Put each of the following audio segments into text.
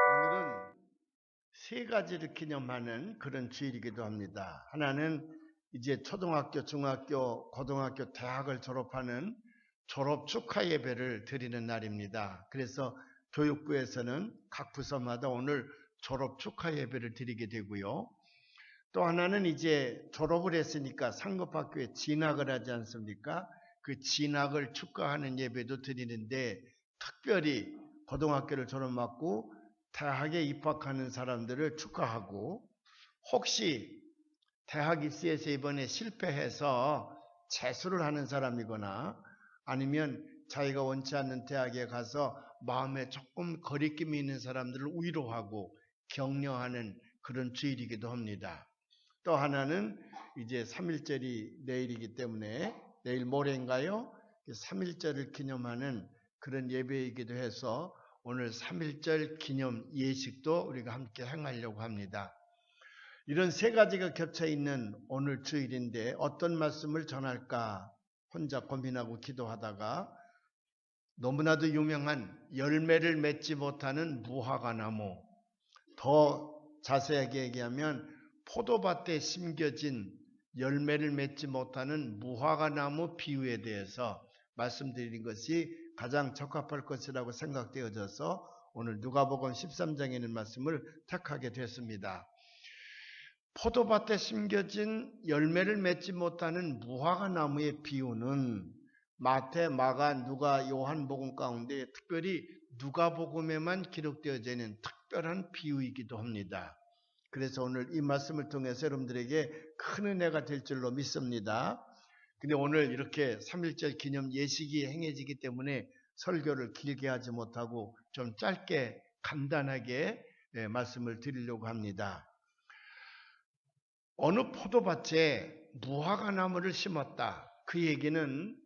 오늘은 세 가지를 기념하는 그런 주일이기도 합니다. 하나는 이제 초등학교, 중학교, 고등학교, 대학을 졸업하는 졸업 축하 예배를 드리는 날입니다. 그래서 교육부에서는 각 부서마다 오늘 졸업 축하 예배를 드리게 되고요. 또 하나는 이제 졸업을 했으니까 상급학교에 진학을 하지 않습니까? 그 진학을 축하하는 예배도 드리는데, 특별히 고등학교를 졸업하고 대학에 입학하는 사람들을 축하하고, 혹시 대학 입시에서 이번에 실패해서 재수를 하는 사람이거나 아니면 자기가 원치 않는 대학에 가서 마음에 조금 거리낌이 있는 사람들을 위로하고 격려하는 그런 주일이기도 합니다. 또 하나는 이제 3.1절이 내일이기 때문에, 내일 모레인가요? 3.1절을 기념하는 그런 예배이기도 해서 오늘 3.1절 기념 예식도 우리가 함께 행하려고 합니다. 이런 세 가지가 겹쳐 있는 오늘 주일인데 어떤 말씀을 전할까 혼자 고민하고 기도하다가, 너무나도 유명한 열매를 맺지 못하는 무화과나무, 더 자세하게 얘기하면 포도밭에 심겨진 열매를 맺지 못하는 무화과나무 비유에 대해서 말씀드리는 것이 가장 적합할 것이라고 생각되어져서 오늘 누가복음 13장에 있는 말씀을 택하게 됐습니다. 포도밭에 심겨진 열매를 맺지 못하는 무화과나무의 비유는 마태, 마가, 누가, 요한복음 가운데 특별히 누가복음에만 기록되어져 있는 특별한 비유이기도 합니다. 그래서 오늘 이 말씀을 통해서 여러분들에게 큰 은혜가 될 줄로 믿습니다. 근데 오늘 이렇게 3.1절 기념 예식이 행해지기 때문에 설교를 길게 하지 못하고 좀 짧게 간단하게 말씀을 드리려고 합니다. 어느 포도밭에 무화과나무를 심었다. 그 얘기는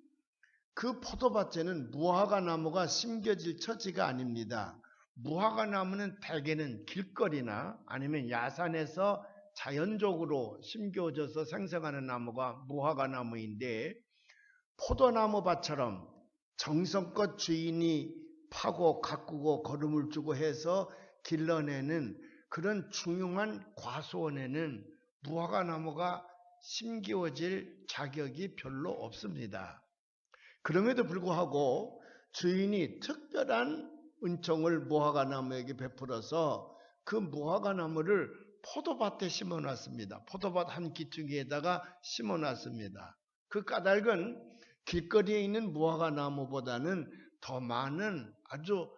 그 포도밭에는 무화과나무가 심겨질 처지가 아닙니다. 무화과나무는 대개는 길거리나 아니면 야산에서 자연적으로 심겨져서 생성하는 나무가 무화과나무인데, 포도나무밭처럼 정성껏 주인이 파고 가꾸고 거름을 주고 해서 길러내는 그런 중요한 과수원에는 무화과나무가 심겨질 자격이 별로 없습니다. 그럼에도 불구하고 주인이 특별한 은총을 무화과나무에게 베풀어서 그 무화과나무를 포도밭에 심어놨습니다. 포도밭 한 기퉁이에다가 심어놨습니다. 그 까닭은 길거리에 있는 무화과나무보다는 더 많은 아주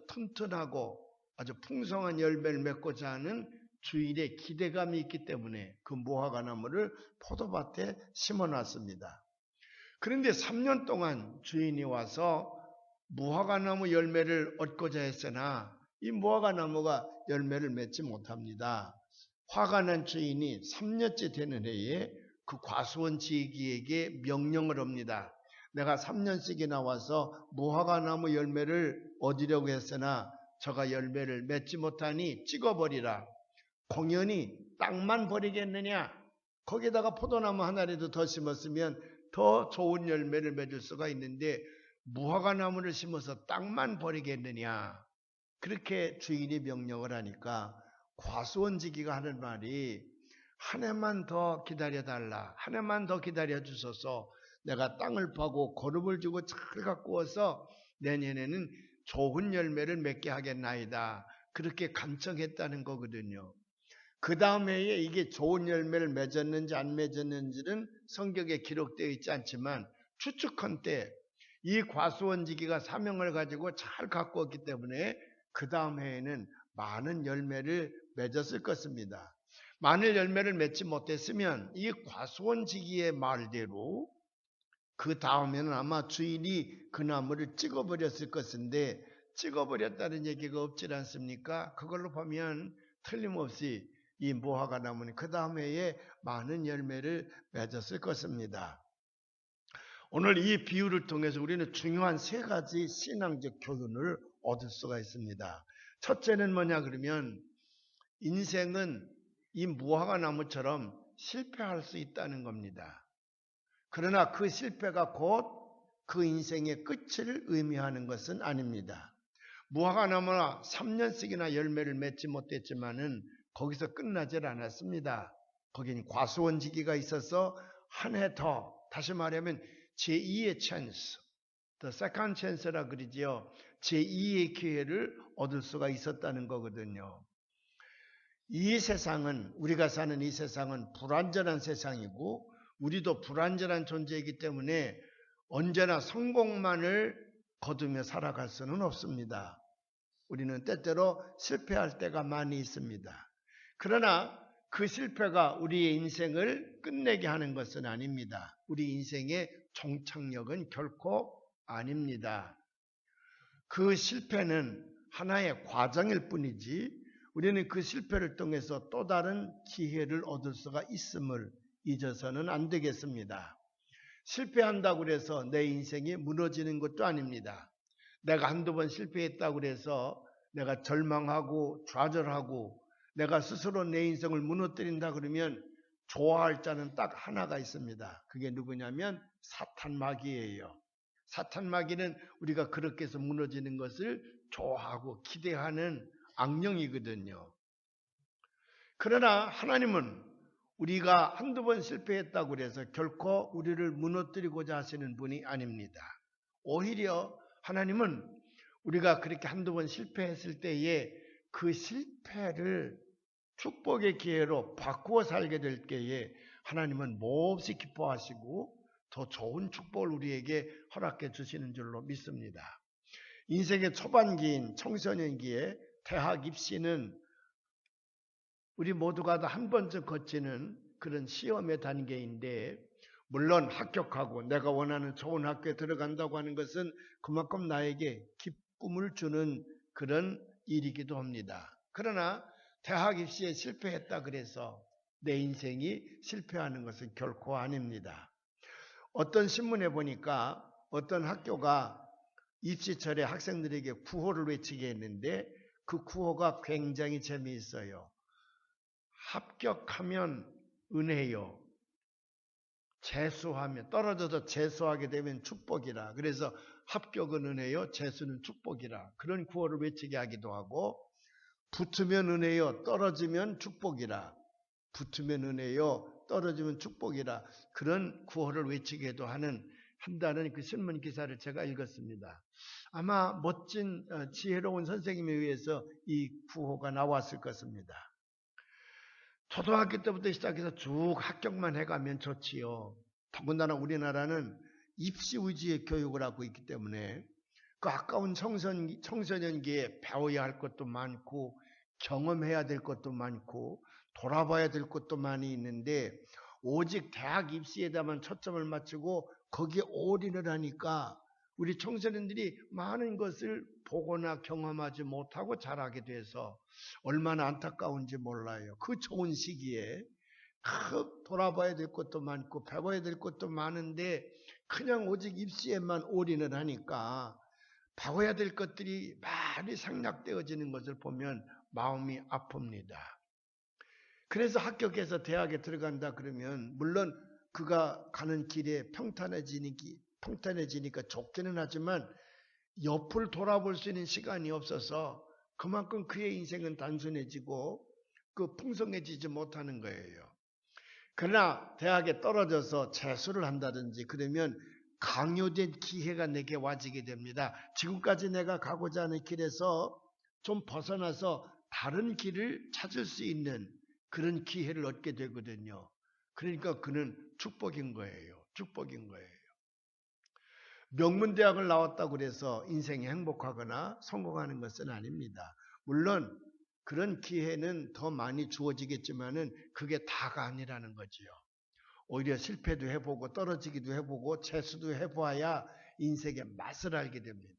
튼튼하고 아주 풍성한 열매를 맺고자 하는 주인의 기대감이 있기 때문에 그 무화과나무를 포도밭에 심어놨습니다. 그런데 3년 동안 주인이 와서 무화과나무 열매를 얻고자 했으나 이 무화과나무가 열매를 맺지 못합니다. 화가 난 주인이 3년째 되는 해에 그 과수원 지기에게 명령을 합니다. 내가 3년씩이나 와서 무화과나무 열매를 얻으려고 했으나 저가 열매를 맺지 못하니 찍어버리라. 공연히 땅만 버리겠느냐? 거기다가 포도나무 하나라도 더 심었으면 더 좋은 열매를 맺을 수가 있는데 무화과나무를 심어서 땅만 버리겠느냐? 그렇게 주인이 명령을 하니까 과수원지기가 하는 말이, 한 해만 더 기다려달라. 한 해만 더 기다려주소서. 내가 땅을 파고 거름을 주고 잘 가꾸어서 내년에는 좋은 열매를 맺게 하겠나이다. 그렇게 간청했다는 거거든요. 그 다음 해에 이게 좋은 열매를 맺었는지 안 맺었는지는 성경에 기록되어 있지 않지만 추측컨대 이 과수원지기가 사명을 가지고 잘 가꾸었기 때문에 그 다음 해에는 많은 열매를 맺었을 것입니다. 많은 열매를 맺지 못했으면 이 과수원지기의 말대로 그 다음에는 아마 주인이 그 나무를 찍어버렸을 것인데, 찍어버렸다는 얘기가 없지 않습니까? 그걸로 보면 틀림없이 이 무화과나무는 그 다음 해에 많은 열매를 맺었을 것입니다. 오늘 이 비유를 통해서 우리는 중요한 세 가지 신앙적 교훈을 얻을 수가 있습니다. 첫째는 뭐냐 그러면, 인생은 이 무화과나무처럼 실패할 수 있다는 겁니다. 그러나 그 실패가 곧 그 인생의 끝을 의미하는 것은 아닙니다. 무화과 나무나 3년씩이나 열매를 맺지 못했지만은 거기서 끝나질 않았습니다. 거긴 과수원지기가 있어서 한 해 더, 다시 말하면 제2의 찬스, the second chance라 그러지요. 제2의 기회를 얻을 수가 있었다는 거거든요. 이 세상은, 우리가 사는 이 세상은 불완전한 세상이고 우리도 불완전한 존재이기 때문에 언제나 성공만을 거두며 살아갈 수는 없습니다. 우리는 때때로 실패할 때가 많이 있습니다. 그러나 그 실패가 우리의 인생을 끝내게 하는 것은 아닙니다. 우리 인생의 종착역은 결코 아닙니다. 그 실패는 하나의 과정일 뿐이지 우리는 그 실패를 통해서 또 다른 기회를 얻을 수가 있음을 잊어서는 안 되겠습니다. 실패한다고 해서 내 인생이 무너지는 것도 아닙니다. 내가 한두 번 실패했다고 해서 내가 절망하고 좌절하고 내가 스스로 내 인생을 무너뜨린다 그러면 좋아할 자는 딱 하나가 있습니다. 그게 누구냐면 사탄마귀예요. 사탄마귀는 우리가 그렇게 해서 무너지는 것을 좋아하고 기대하는 악령이거든요. 그러나 하나님은 우리가 한두 번 실패했다고 해서 결코 우리를 무너뜨리고자 하시는 분이 아닙니다. 오히려 하나님은 우리가 그렇게 한두 번 실패했을 때에 그 실패를 축복의 기회로 바꾸어 살게 될 때에 하나님은 몹시 기뻐하시고 더 좋은 축복을 우리에게 허락해 주시는 줄로 믿습니다. 인생의 초반기인 청소년기에 대학 입시는 우리 모두가 다 한 번쯤 거치는 그런 시험의 단계인데 물론 합격하고 내가 원하는 좋은 학교에 들어간다고 하는 것은 그만큼 나에게 기쁨을 주는 그런 일이기도 합니다. 그러나 대학 입시에 실패했다 그래서 내 인생이 실패하는 것은 결코 아닙니다. 어떤 신문에 보니까 어떤 학교가 입시철에 학생들에게 구호를 외치게 했는데 그 구호가 굉장히 재미있어요. 합격하면 은혜요. 재수하면, 떨어져서 재수하게 되면 축복이라. 그래서 합격은 은혜요, 재수는 축복이라. 그런 구호를 외치게 하기도 하고, 붙으면 은혜요, 떨어지면 축복이라. 붙으면 은혜요, 떨어지면 축복이라. 그런 구호를 외치기도 한다는 그 신문 기사를 제가 읽었습니다. 아마 멋진 지혜로운 선생님에 의해서 이 구호가 나왔을 것입니다. 초등학교 때부터 시작해서 쭉 합격만 해가면 좋지요. 더군다나 우리나라는 입시 위주의 교육을 하고 있기 때문에 그 아까운 청소년기에 배워야 할 것도 많고 경험해야 될 것도 많고 돌아봐야 될 것도 많이 있는데 오직 대학 입시에다만 초점을 맞추고 거기에 올인을 하니까 우리 청소년들이 많은 것을 보거나 경험하지 못하고 자라게 돼서 얼마나 안타까운지 몰라요. 그 좋은 시기에 돌아봐야 될 것도 많고 배워야 될 것도 많은데 그냥 오직 입시에만 올인을 하니까 배워야 될 것들이 많이 상락되어지는 것을 보면 마음이 아픕니다. 그래서 합격해서 대학에 들어간다 그러면 물론 그가 가는 길에 평탄해지니까 좋기는 하지만 옆을 돌아볼 수 있는 시간이 없어서 그만큼 그의 인생은 단순해지고 풍성해지지 못하는 거예요. 그러나 대학에 떨어져서 재수를 한다든지 그러면 강요된 기회가 내게 와지게 됩니다. 지금까지 내가 가고자 하는 길에서 좀 벗어나서 다른 길을 찾을 수 있는 그런 기회를 얻게 되거든요. 그러니까 그는 축복인 거예요. 축복인 거예요. 명문대학을 나왔다고 해서 인생이 행복하거나 성공하는 것은 아닙니다. 물론 그런 기회는 더 많이 주어지겠지만은 그게 다가 아니라는 거지요. 오히려 실패도 해보고 떨어지기도 해보고 재수도 해봐야 인생의 맛을 알게 됩니다.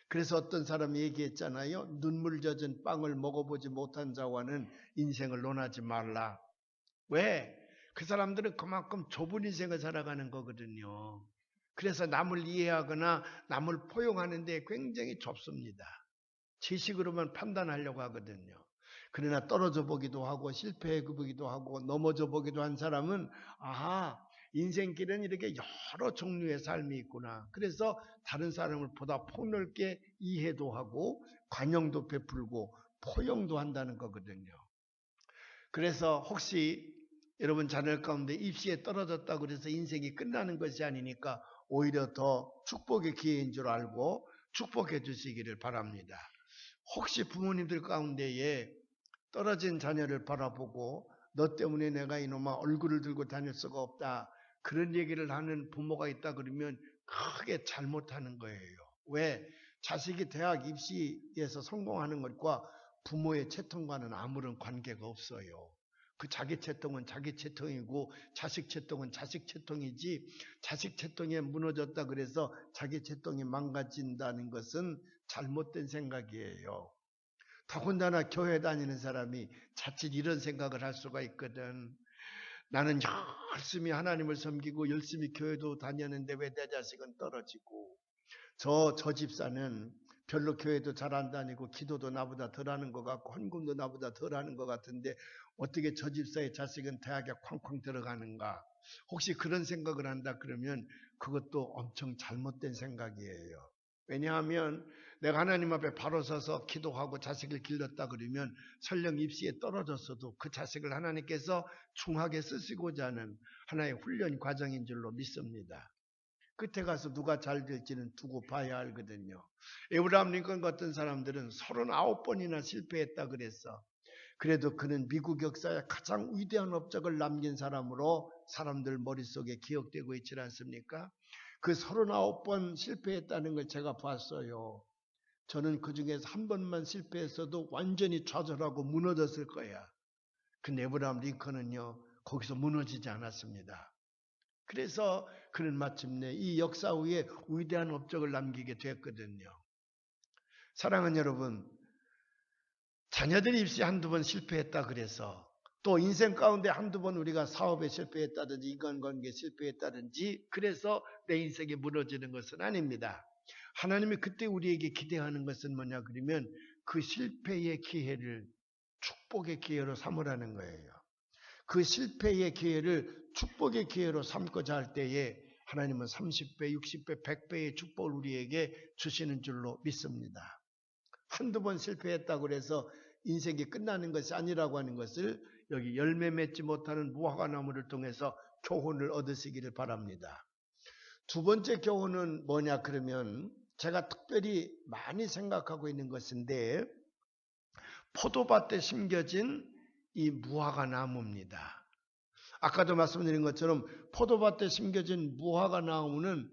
그래서 어떤 사람이 얘기했잖아요. 눈물 젖은 빵을 먹어보지 못한 자와는 인생을 논하지 말라. 왜? 그 사람들은 그만큼 좁은 인생을 살아가는 거거든요. 그래서 남을 이해하거나 남을 포용하는 데 굉장히 좁습니다. 지식으로만 판단하려고 하거든요. 그러나 떨어져 보기도 하고 실패해 보기도 하고 넘어져 보기도 한 사람은 아하, 인생길은 이렇게 여러 종류의 삶이 있구나. 그래서 다른 사람을 보다 폭넓게 이해도 하고 관용도 베풀고 포용도 한다는 거거든요. 그래서 혹시 여러분 자녀 가운데 입시에 떨어졌다고 그래서 인생이 끝나는 것이 아니니까 오히려 더 축복의 기회인 줄 알고 축복해 주시기를 바랍니다. 혹시 부모님들 가운데에 떨어진 자녀를 바라보고 너 때문에 내가 이놈아 얼굴을 들고 다닐 수가 없다. 그런 얘기를 하는 부모가 있다 그러면 크게 잘못하는 거예요. 왜? 자식이 대학 입시에서 성공하는 것과 부모의 채통과는 아무런 관계가 없어요. 그 자기 채통은 자기 채통이고 자식 채통은 자식 채통이지 자식 채통이 무너졌다 그래서 자기 채통이 망가진다는 것은 잘못된 생각이에요. 더군다나 교회 다니는 사람이 자칫 이런 생각을 할 수가 있거든. 나는 열심히 하나님을 섬기고 열심히 교회도 다녔는데 왜 내 자식은 떨어지고 저 집사는 별로 교회도 잘 안 다니고 기도도 나보다 덜 하는 것 같고 헌금도 나보다 덜 하는 것 같은데 어떻게 저 집사의 자식은 대학에 쾅쾅 들어가는가. 혹시 그런 생각을 한다 그러면 그것도 엄청 잘못된 생각이에요. 왜냐하면 내가 하나님 앞에 바로 서서 기도하고 자식을 길렀다 그러면 설령 입시에 떨어졌어도 그 자식을 하나님께서 중하게 쓰시고자 하는 하나의 훈련 과정인 줄로 믿습니다. 끝에 가서 누가 잘 될지는 두고 봐야 알거든요. 에브라함 링컨 같은 사람들은 39번이나 실패했다 그랬어. 그래도 그는 미국 역사에 가장 위대한 업적을 남긴 사람으로 사람들 머릿속에 기억되고 있지 않습니까? 그 39번 실패했다는 걸 제가 봤어요. 저는 그 중에서 한 번만 실패했어도 완전히 좌절하고 무너졌을 거야. 근데 에브라함 링컨은요, 거기서 무너지지 않았습니다. 그래서 그는 마침내 이 역사 위에 위대한 업적을 남기게 됐거든요. 사랑하는 여러분, 자녀들이 입시에 한두 번 실패했다 그래서 또 인생 가운데 한두 번 우리가 사업에 실패했다든지 인간관계에 실패했다든지 그래서 내 인생이 무너지는 것은 아닙니다. 하나님이 그때 우리에게 기대하는 것은 뭐냐 그러면 그 실패의 기회를 축복의 기회로 삼으라는 거예요. 그 실패의 기회를 축복의 기회로 삼고자 할 때에 하나님은 30배, 60배, 100배의 축복을 우리에게 주시는 줄로 믿습니다. 한두 번 실패했다고 해서 인생이 끝나는 것이 아니라고 하는 것을 여기 열매 맺지 못하는 무화과나무를 통해서 교훈을 얻으시기를 바랍니다. 두 번째 교훈은 뭐냐 그러면 제가 특별히 많이 생각하고 있는 것인데 포도밭에 심겨진 이 무화과나무입니다. 아까도 말씀드린 것처럼 포도밭에 심겨진 무화과나무는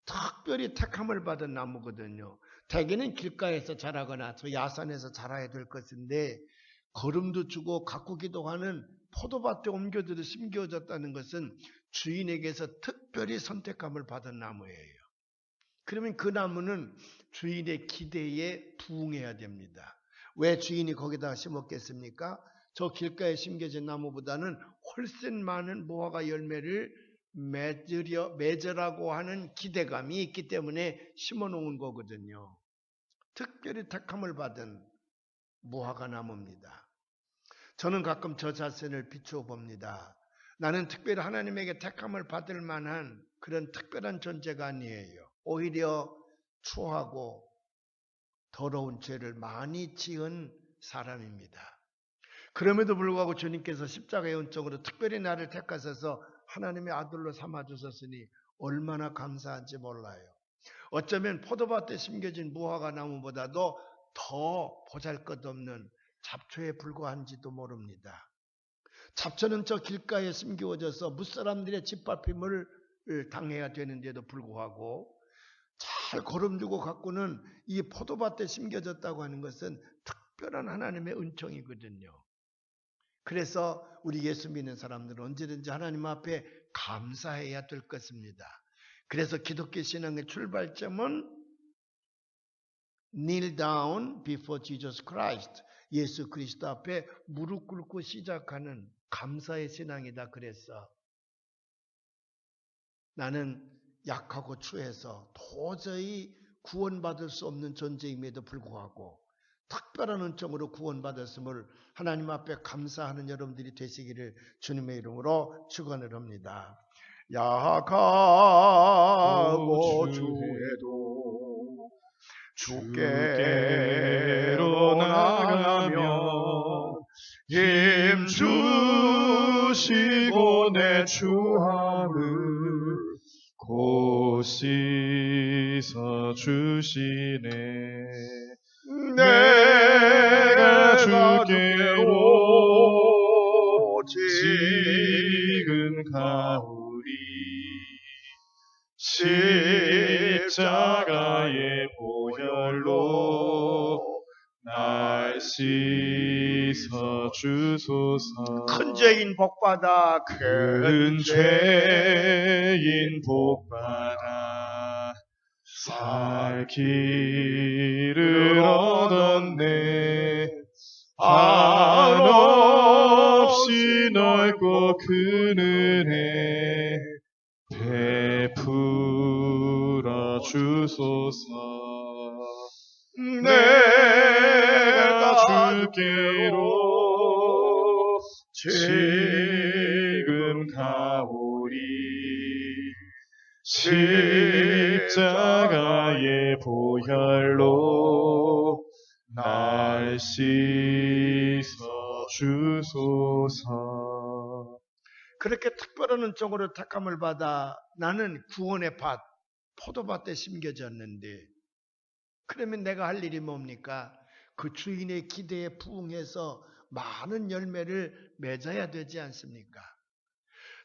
특별히 택함을 받은 나무거든요. 대개는 길가에서 자라거나 저 야산에서 자라야 될 것인데 거름도 주고 가꾸기도 하는 포도밭에 옮겨들어 심겨졌다는 것은 주인에게서 특별히 선택함을 받은 나무예요. 그러면 그 나무는 주인의 기대에 부응해야 됩니다. 왜 주인이 거기다 심었겠습니까? 저 길가에 심겨진 나무보다는 훨씬 많은 무화과 열매를 맺으라고 하는 기대감이 있기 때문에 심어놓은 거거든요. 특별히 택함을 받은 무화과 나무입니다. 저는 가끔 저 자신을 비추어 봅니다. 나는 특별히 하나님에게 택함을 받을 만한 그런 특별한 존재가 아니에요. 오히려 추하고 더러운 죄를 많이 지은 사람입니다. 그럼에도 불구하고 주님께서 십자가의 은총으로 특별히 나를 택하셔서 하나님의 아들로 삼아주셨으니 얼마나 감사한지 몰라요. 어쩌면 포도밭에 심겨진 무화과 나무보다도 더 보잘것없는 잡초에 불과한지도 모릅니다. 잡초는 저 길가에 심겨져서 무사람들의 짓밟힘을 당해야 되는데도 불구하고 잘 거름주고 가꾸는 이 포도밭에 심겨졌다고 하는 것은 특별한 하나님의 은총이거든요. 그래서 우리 예수 믿는 사람들은 언제든지 하나님 앞에 감사해야 될 것입니다. 그래서 기독교 신앙의 출발점은 kneel down before Jesus Christ. 예수 그리스도 앞에 무릎 꿇고 시작하는 감사의 신앙이다 그랬어. 나는 약하고 추해서 도저히 구원받을 수 없는 존재임에도 불구하고 특별한 은총으로 구원받았음을 하나님 앞에 감사하는 여러분들이 되시기를 주님의 이름으로 축원을 합니다. 약하고 주에도 주께로 나가면 힘 주시고 내 추함을 곧 씻어 주시네. 내가 주께로 지금 가오리. 십자가의 보혈로 날 씻어 주소서. 큰 죄인 복받아 큰 죄인 복받아 살 길을 얻었네. 한없이 넓고 큰 은혜 베풀어 주소서. 내가 주께로 지금 가오리. 십자가의 보혈로 날 씻어 주소서. 그렇게 특별한 은총으로 택함을 받아 나는 구원의 밭, 포도밭에 심겨졌는데, 그러면 내가 할 일이 뭡니까? 그 주인의 기대에 부응해서 많은 열매를 맺어야 되지 않습니까?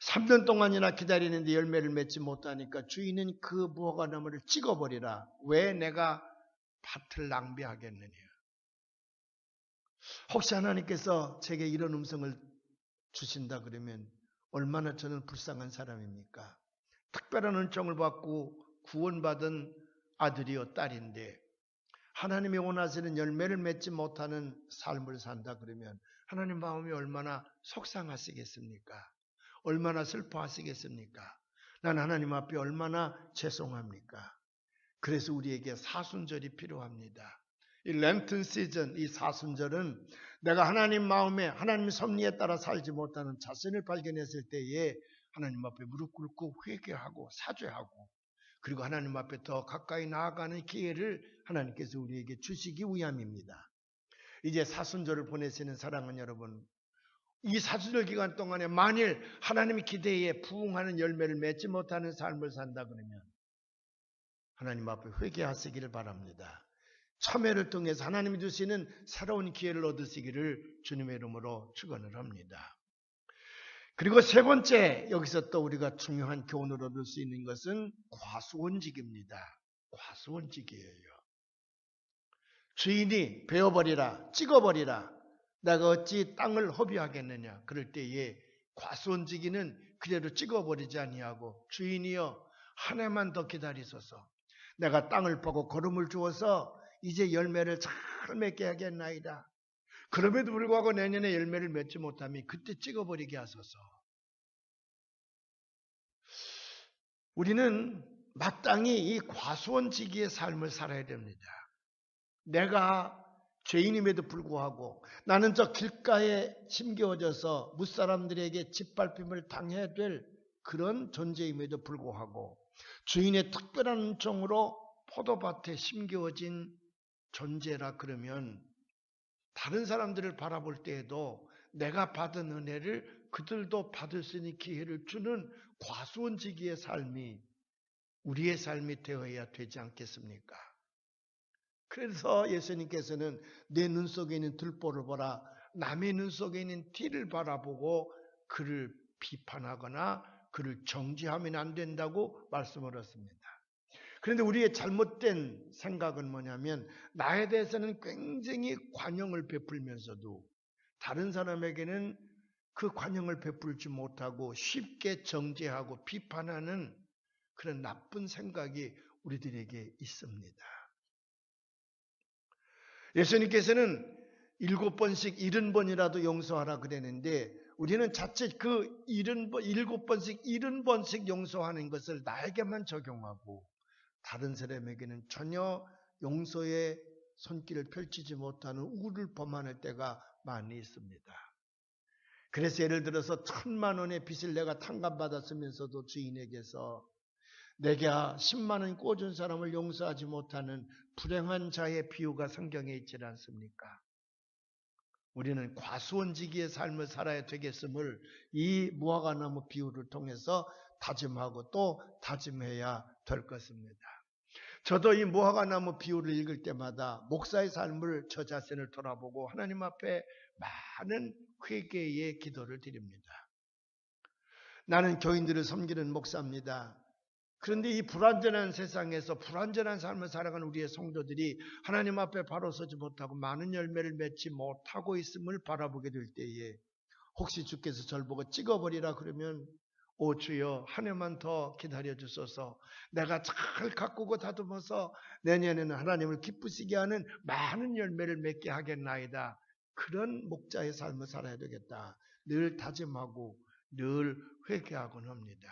3년 동안이나 기다리는데 열매를 맺지 못하니까 주인은 그 무화과나무를 찍어버리라. 왜 내가 밭을 낭비하겠느냐? 혹시 하나님께서 제게 이런 음성을 주신다 그러면 얼마나 저는 불쌍한 사람입니까? 특별한 은총을 받고 구원받은 아들이요 딸인데 하나님이 원하시는 열매를 맺지 못하는 삶을 산다 그러면 하나님 마음이 얼마나 속상하시겠습니까? 얼마나 슬퍼하시겠습니까? 난 하나님 앞에 얼마나 죄송합니까? 그래서 우리에게 사순절이 필요합니다. 이 렌튼 시즌, 이 사순절은 내가 하나님 마음에 하나님 섭리에 따라 살지 못하는 자신을 발견했을 때에 하나님 앞에 무릎 꿇고 회개하고 사죄하고 그리고 하나님 앞에 더 가까이 나아가는 기회를 하나님께서 우리에게 주시기 위함입니다. 이제 사순절을 보내시는 사랑하는 여러분, 이 사순절 기간 동안에 만일 하나님의 기대에 부응하는 열매를 맺지 못하는 삶을 산다 그러면 하나님 앞에 회개하시기를 바랍니다. 참회를 통해서 하나님이 주시는 새로운 기회를 얻으시기를 주님의 이름으로 축원을 합니다. 그리고 세 번째, 여기서 또 우리가 중요한 교훈을 얻을 수 있는 것은 과수원직입니다. 과수원직이에요. 주인이 베어버리라, 찍어버리라, 내가 어찌 땅을 허비하겠느냐. 그럴 때에 과수원직이는 그대로 찍어버리지 아니하고 주인이여 한 해만 더 기다리소서. 내가 땅을 파고 거름을 주어서 이제 열매를 잘 맺게 하겠나이다. 그럼에도 불구하고 내년에 열매를 맺지 못하면 그때 찍어버리게 하소서. 우리는 마땅히 이 과수원지기의 삶을 살아야 됩니다. 내가 죄인임에도 불구하고 나는 저 길가에 심겨져서 무사람들에게 짓밟힘을 당해야 될 그런 존재임에도 불구하고 주인의 특별한 은총으로 포도밭에 심겨진 존재라 그러면 다른 사람들을 바라볼 때에도 내가 받은 은혜를 그들도 받을 수 있는 기회를 주는 과수원지기의 삶이 우리의 삶이 되어야 되지 않겠습니까? 그래서 예수님께서는 내 눈 속에 있는 들보를 보라, 남의 눈 속에 있는 티를 바라보고 그를 비판하거나 그를 정죄하면 안 된다고 말씀을 하셨습니다. 그런데 우리의 잘못된 생각은 뭐냐면 나에 대해서는 굉장히 관용을 베풀면서도 다른 사람에게는 그 관용을 베풀지 못하고 쉽게 정죄하고 비판하는 그런 나쁜 생각이 우리들에게 있습니다. 예수님께서는 7번씩 70번이라도 용서하라 그랬는데 우리는 자칫 그 7번씩 70번씩 용서하는 것을 나에게만 적용하고 다른 사람에게는 전혀 용서의 손길을 펼치지 못하는 우를 범하는 때가 많이 있습니다. 그래서 예를 들어서 1,000만 원의 빚을 내가 탕감받았으면서도 주인에게서 내게 10만 원 꿔준 사람을 용서하지 못하는 불행한 자의 비유가 성경에 있지 않습니까? 우리는 과수원지기의 삶을 살아야 되겠음을 이 무화과나무 비유를 통해서 다짐하고 또 다짐해야 될 것입니다. 저도 이 무화과나무 비유를 읽을 때마다 목사의 삶을 저 자신을 돌아보고 하나님 앞에 많은 회개의 기도를 드립니다. 나는 교인들을 섬기는 목사입니다. 그런데 이 불완전한 세상에서 불완전한 삶을 살아가는 우리의 성도들이 하나님 앞에 바로 서지 못하고 많은 열매를 맺지 못하고 있음을 바라보게 될 때에 혹시 주께서 저를 보고 찍어버리라 그러면 오 주여 한 해만 더 기다려 주소서. 내가 잘 가꾸고 다듬어서 내년에는 하나님을 기쁘시게 하는 많은 열매를 맺게 하겠나이다. 그런 목자의 삶을 살아야 되겠다. 늘 다짐하고 늘 회개하곤 합니다.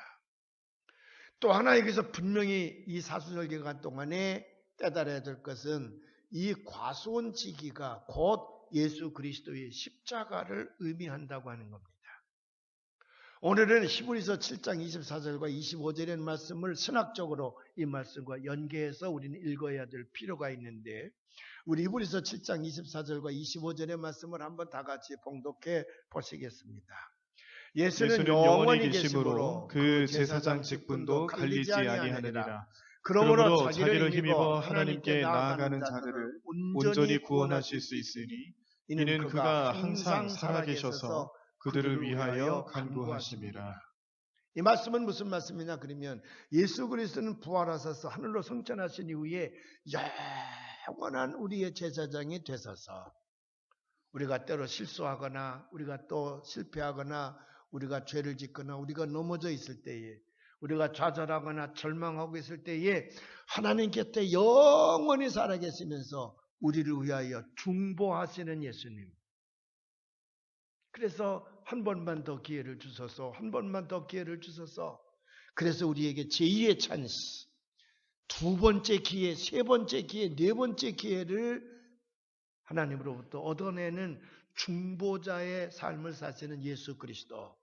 또 하나 여기서 분명히 이 사순절기간 동안에 깨달아야 될 것은 이 과수원지기가 곧 예수 그리스도의 십자가를 의미한다고 하는 겁니다. 오늘은 히브리서 7장 24절과 25절의 말씀을 신학적으로 이 말씀과 연계해서 우리는 읽어야 될 필요가 있는데 우리 히브리서 7장 24절과 25절의 말씀을 한번 다 같이 봉독해 보시겠습니다. 예수는 영원히 계심으로 그 제사장 직분도 갈리지 아니하느니라. 그러므로 자기를 힘입어 하나님께 나아가는 자들을 온전히 구원하실 수 있으니 이는 그가 항상 살아계셔서 그들을 위하여 간구하심이라. 이 말씀은 무슨 말씀이냐 그러면 예수 그리스도는 부활하셔서 하늘로 승천하신 이후에 영원한 우리의 제사장이 되셔서 우리가 때로 실수하거나 우리가 또 실패하거나 우리가 죄를 짓거나 우리가 넘어져 있을 때에 우리가 좌절하거나 절망하고 있을 때에 하나님 곁에 영원히 살아계시면서 우리를 위하여 중보하시는 예수님. 그래서 한 번만 더 기회를 주셔서 한 번만 더 기회를 주셔서 그래서 우리에게 제2의 찬스, 두 번째 기회, 세 번째 기회, 네 번째 기회를 하나님으로부터 얻어내는 중보자의 삶을 사시는 예수 그리스도.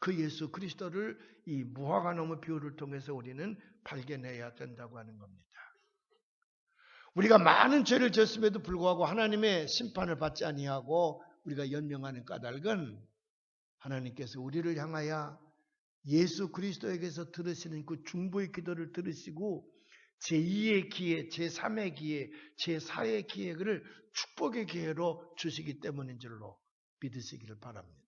그 예수 그리스도를 이 무화과나무 비유를 통해서 우리는 발견해야 된다고 하는 겁니다. 우리가 많은 죄를 졌음에도 불구하고 하나님의 심판을 받지 아니하고 우리가 연명하는 까닭은 하나님께서 우리를 향하여 예수 그리스도에게서 들으시는 그 중보의 기도를 들으시고 제2의 기회, 제3의 기회, 제4의 기회를 축복의 기회로 주시기 때문인 줄로 믿으시기를 바랍니다.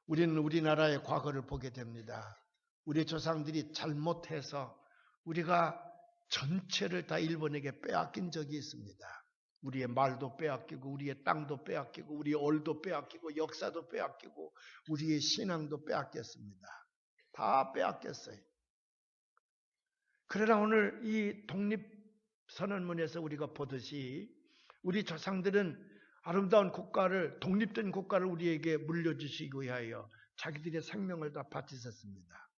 우리는 우리나라의 과거를 보게 됩니다. 우리 조상들이 잘못해서 우리가 전체를 다 일본에게 빼앗긴 적이 있습니다. 우리의 말도 빼앗기고 우리의 땅도 빼앗기고 우리의 얼도 빼앗기고 역사도 빼앗기고 우리의 신앙도 빼앗겼습니다. 다 빼앗겼어요. 그러나 오늘 이 독립선언문에서 우리가 보듯이 우리 조상들은 아름다운 국가를 독립된 국가를 우리에게 물려주시기 위하여 자기들의 생명을 다 바치셨습니다.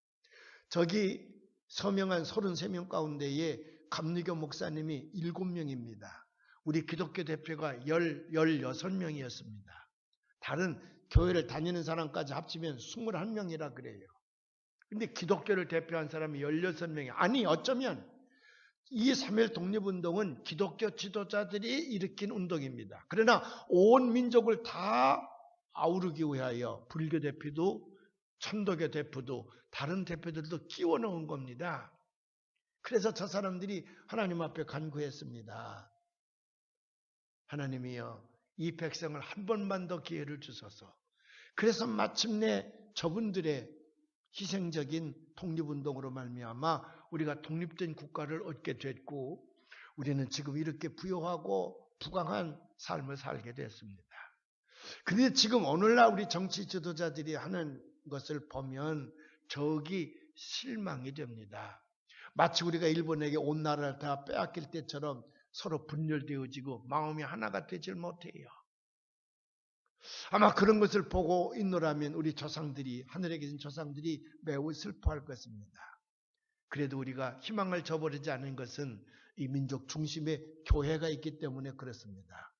저기 서명한 33명 가운데에 감리교 목사님이 7명입니다. 우리 기독교 대표가 16명이었습니다. 다른 교회를 다니는 사람까지 합치면 21명이라 그래요. 근데 기독교를 대표한 사람이 16명이 아니 어쩌면 이 3.1 독립운동은 기독교 지도자들이 일으킨 운동입니다. 그러나 온 민족을 다 아우르기 위하여 불교 대표도 천도교 대표도 다른 대표들도 끼워 넣은 겁니다. 그래서 저 사람들이 하나님 앞에 간구했습니다. 하나님이여 이 백성을 한 번만 더 기회를 주소서. 그래서 마침내 저분들의 희생적인 독립운동으로 말미암아 우리가 독립된 국가를 얻게 됐고 우리는 지금 이렇게 부유하고 부강한 삶을 살게 됐습니다. 그런데 지금 오늘날 우리 정치 지도자들이 하는 것을 보면 저기 실망이 됩니다. 마치 우리가 일본에게 온 나라를 다 빼앗길 때처럼 서로 분열되어지고 마음이 하나가 되질 못해요. 아마 그런 것을 보고 있노라면 우리 조상들이 하늘에 계신 조상들이 매우 슬퍼할 것입니다. 그래도 우리가 희망을 저버리지 않은 것은 이 민족 중심에 교회가 있기 때문에 그렇습니다.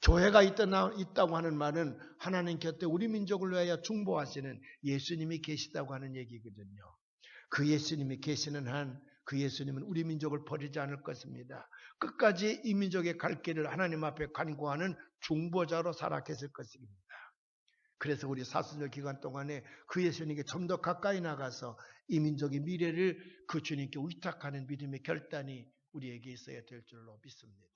교회가 있다고 하는 말은 하나님 곁에 우리 민족을 위하여 중보하시는 예수님이 계시다고 하는 얘기거든요. 그 예수님이 계시는 한 그 예수님은 우리 민족을 버리지 않을 것입니다. 끝까지 이 민족의 갈 길을 하나님 앞에 간구하는 중보자로 살아계실 것입니다. 그래서 우리 사순절 기간 동안에 그 예수님께 좀 더 가까이 나가서 이 민족의 미래를 그 주님께 위탁하는 믿음의 결단이 우리에게 있어야 될 줄로 믿습니다.